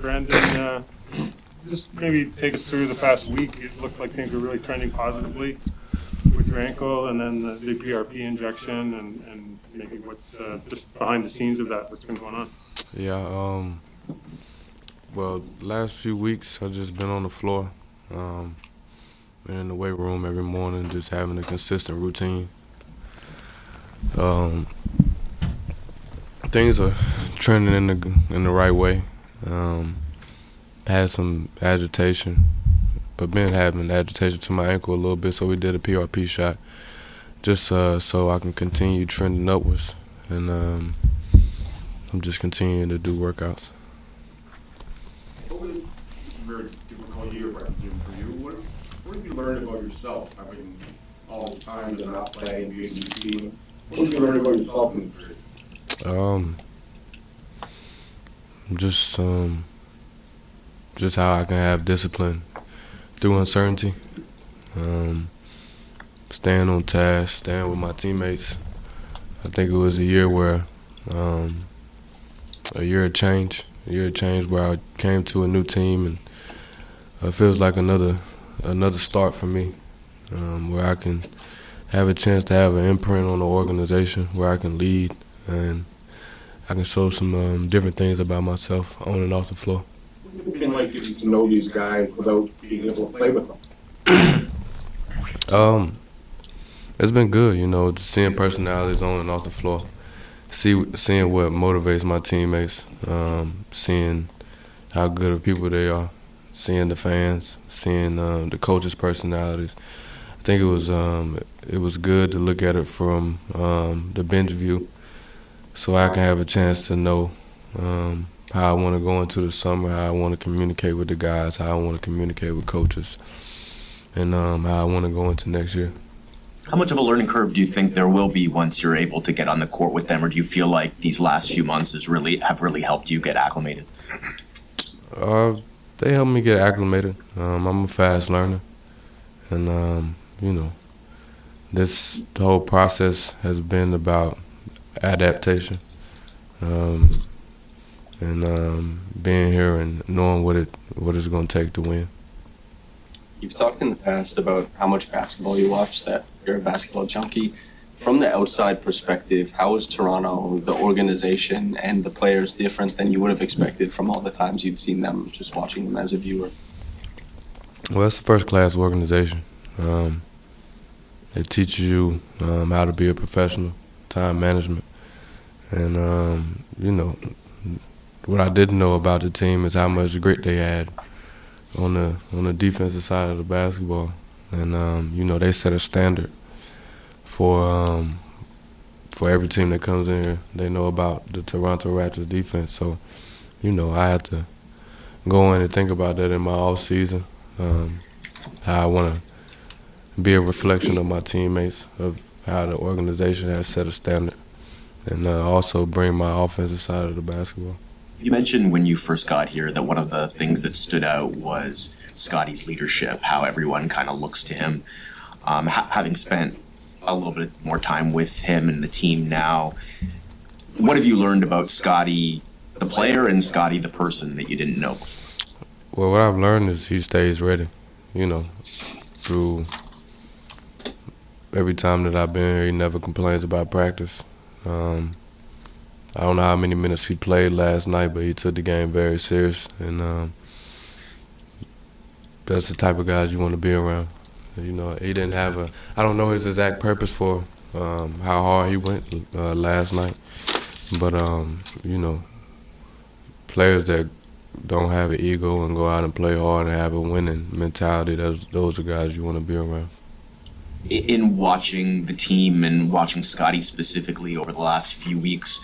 Brandon, just maybe take us through the past week. It looked like things were really trending positively with your ankle, and then the PRP injection, and maybe what's just behind the scenes of that, what's been going on. Yeah, well, last few weeks I've just been on the floor, been in the weight room every morning, just having a consistent routine. Things are trending in the right way. Had some agitation, but been having agitation to my ankle a little bit, so we did a PRP shot just so I can continue trending upwards, and I'm just continuing to do workouts. What was a very difficult year for you? What have you learned about yourself? I mean, all the time to not play and being in the team. What have you learned about yourself in the period? Just how I can have discipline through uncertainty, staying on task, staying with my teammates. I think it was a year where a year of change where I came to a new team, and it feels like another start for me, where I can have a chance to have an imprint on the organization, where I can lead, and I can show some different things about myself on and off the floor. What's it been like getting to know these guys without being able to play with them? It's been good, just seeing personalities on and off the floor, seeing what motivates my teammates, seeing how good of people they are, seeing the fans, seeing the coaches' personalities. I think it was good to look at it from the bench view, so I can have a chance to know how I want to go into the summer, how I want to communicate with the guys, how I want to communicate with coaches, and how I want to go into next year. How much of a learning curve do you think there will be once you're able to get on the court with them, or do you feel like these last few months have really helped you get acclimated? They helped me get acclimated. I'm a fast learner, and the whole process has been about adaptation, and being here and knowing what it's going to take to win. You've talked in the past about how much basketball you watch, that you're a basketball junkie. From the outside perspective, how is Toronto, the organization, and the players different than you would have expected from all the times you'd seen them, just watching them as a viewer? Well, it's a first-class organization. It teaches you how to be a professional, time management. And, what I didn't know about the team is how much grit they had on the defensive side of the basketball. And, they set a standard for every team that comes in here. They know about the Toronto Raptors defense. So, I had to go in and think about that in my offseason, how I want to be a reflection of my teammates, of how the organization has set a standard, and also bring my offensive side of the basketball. You mentioned when you first got here that one of the things that stood out was Scottie's leadership, how everyone kind of looks to him. Having spent a little bit more time with him and the team now, what have you learned about Scottie, the player, and Scottie, the person, that you didn't know? Well, what I've learned is he stays ready, through every time that I've been here. He never complains about practice. I don't know how many minutes he played last night, but he took the game very serious, and that's the type of guys you want to be around. He didn't have I don't know his exact purpose for how hard he went last night, but players that don't have an ego and go out and play hard and have a winning mentality, those are guys you want to be around. In watching the team and watching Scottie specifically over the last few weeks,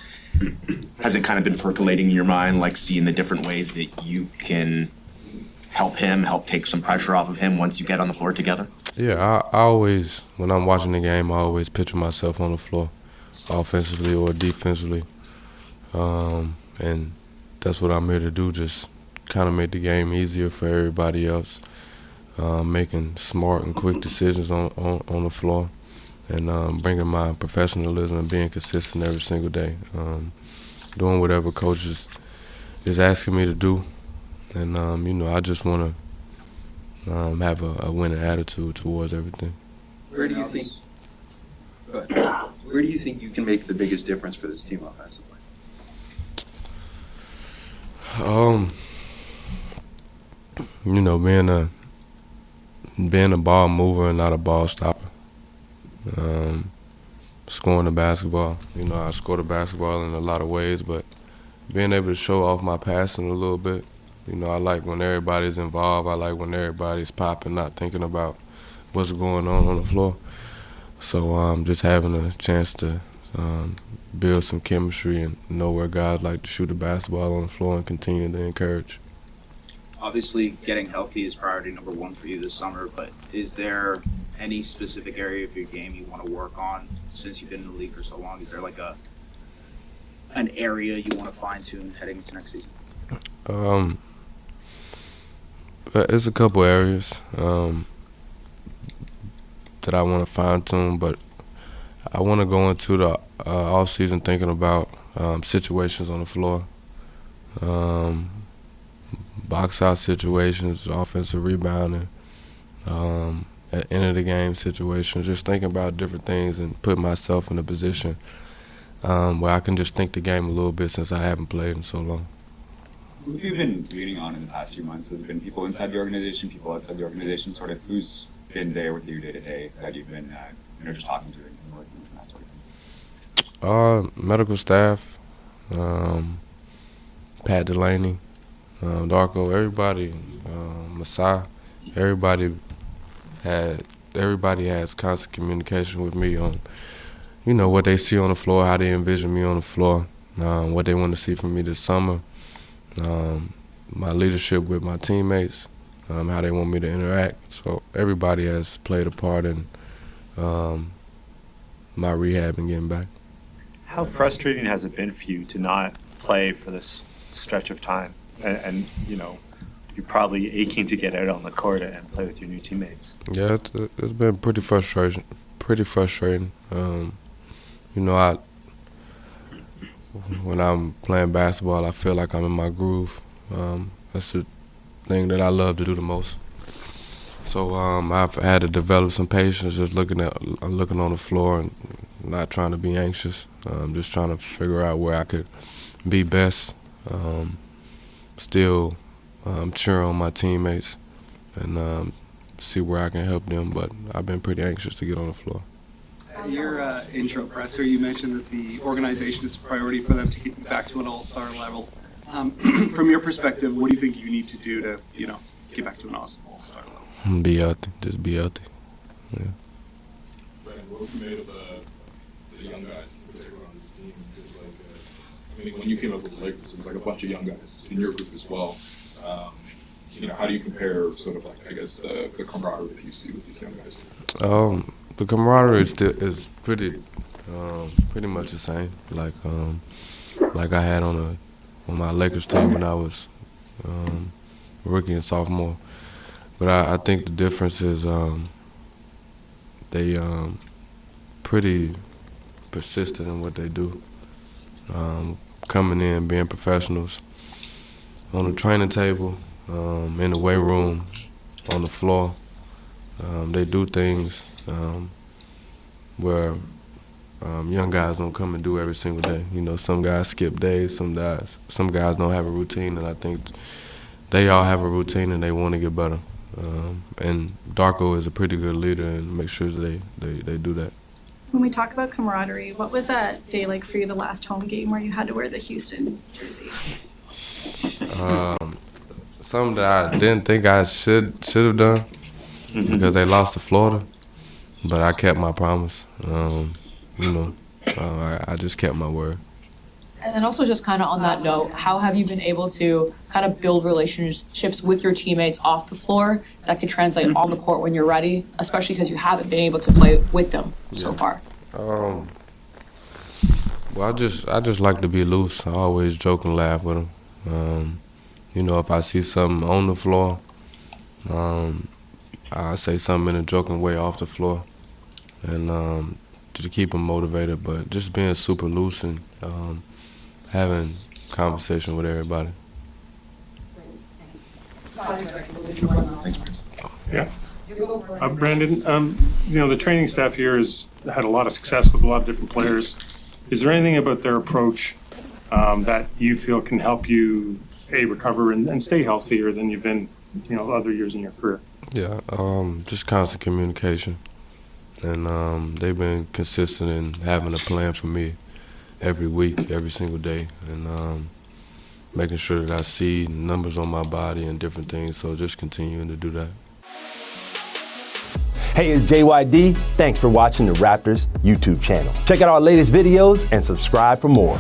has it kind of been percolating in your mind, like seeing the different ways that you can help take some pressure off of him once you get on the floor together? Yeah, I always, when I'm watching the game, I always picture myself on the floor, offensively or defensively. And that's what I'm here to do, just kind of make the game easier for everybody else, making smart and quick decisions on the floor, and bringing my professionalism and being consistent every single day. Doing whatever coach is asking me to do, And I just want to have a winning attitude towards everything. Where do you think? Go ahead. Where do you think you can make the biggest difference for this team offensively? Being a ball mover and not a ball stopper. Scoring the basketball. I score the basketball in a lot of ways, but being able to show off my passing a little bit. I like when everybody's involved. I like when everybody's popping, not thinking about what's going on the floor. So just having a chance to build some chemistry and know where guys like to shoot the basketball on the floor and continue to encourage. Obviously, getting healthy is priority number one for you this summer, but is there any specific area of your game you want to work on since you've been in the league for so long? Is there like an area you want to fine-tune heading into next season? There's a couple areas that I want to fine-tune, but I want to go into the off-season thinking about situations on the floor, box-out situations, offensive rebounding, at end of the game situations, just thinking about different things and put myself in a position where I can just think the game a little bit since I haven't played in so long. Who have you been leaning on in the past few months? Has it been people inside the organization, people outside the organization? Sort of who's been there with you day to day that you've been just talking to and working with and that sort of thing? Medical staff, Pat Delaney, Darko, everybody, Masai, everybody has constant communication with me on, what they see on the floor, how they envision me on the floor, what they want to see from me this summer, my leadership with my teammates, how they want me to interact. So everybody has played a part in my rehab and getting back. How frustrating has it been for you to not play for this stretch of time? And you're probably aching to get out on the court and play with your new teammates. Yeah, it's been pretty frustrating. When I'm playing basketball, I feel like I'm in my groove. That's the thing that I love to do the most. So I've had to develop some patience, just looking on the floor and not trying to be anxious. Just trying to figure out where I could be best. Still cheer on my teammates and see where I can help them. But I've been pretty anxious to get on the floor. In your intro presser, you mentioned that the organization is a priority for them to get back to an all-star level. From your perspective, what do you think you need to do to, get back to an all-star level? Be healthy. Just be healthy. Yeah. Brandon, what have you made of the young guys, in particular on this team? Because, when you came up with the Lakers, it was like a bunch of young guys in your group as well. How do you compare sort of the camaraderie that you see with these young guys? The camaraderie is pretty much the same. Like I had on my Lakers team when I was rookie and sophomore. But I think the difference is they pretty persistent in what they do. Coming in, being professionals on the training table, in the weight room, on the floor. They do things where young guys don't come and do every single day. Some guys skip days, some guys don't have a routine, and I think they all have a routine and they want to get better. And Darko is a pretty good leader and make sure they do that. When we talk about camaraderie, what was that day like for you, the last home game where you had to wear the Houston jersey? Something that I didn't think I should have done because they lost to Florida, but I kept my promise. I just kept my word. And then also just kind of on that note, how have you been able to kind of build relationships with your teammates off the floor that could translate on the court when you're ready, especially because you haven't been able to play with them so far? Well, I just like to be loose. I always joke and laugh with them. If I see something on the floor, I say something in a joking way off the floor, and to keep them motivated. But just being super loose and having conversation with everybody. Thanks, Bruce. Yeah. Brandon, the training staff here has had a lot of success with a lot of different players. Is there anything about their approach that you feel can help you, recover and stay healthier than you've been, other years in your career? Yeah, just constant communication. And they've been consistent in having a plan for me every week, every single day, and making sure that I see numbers on my body and different things, so just continuing to do that. Hey, it's JYD. Thanks for watching the Raptors YouTube channel. Check out our latest videos and subscribe for more.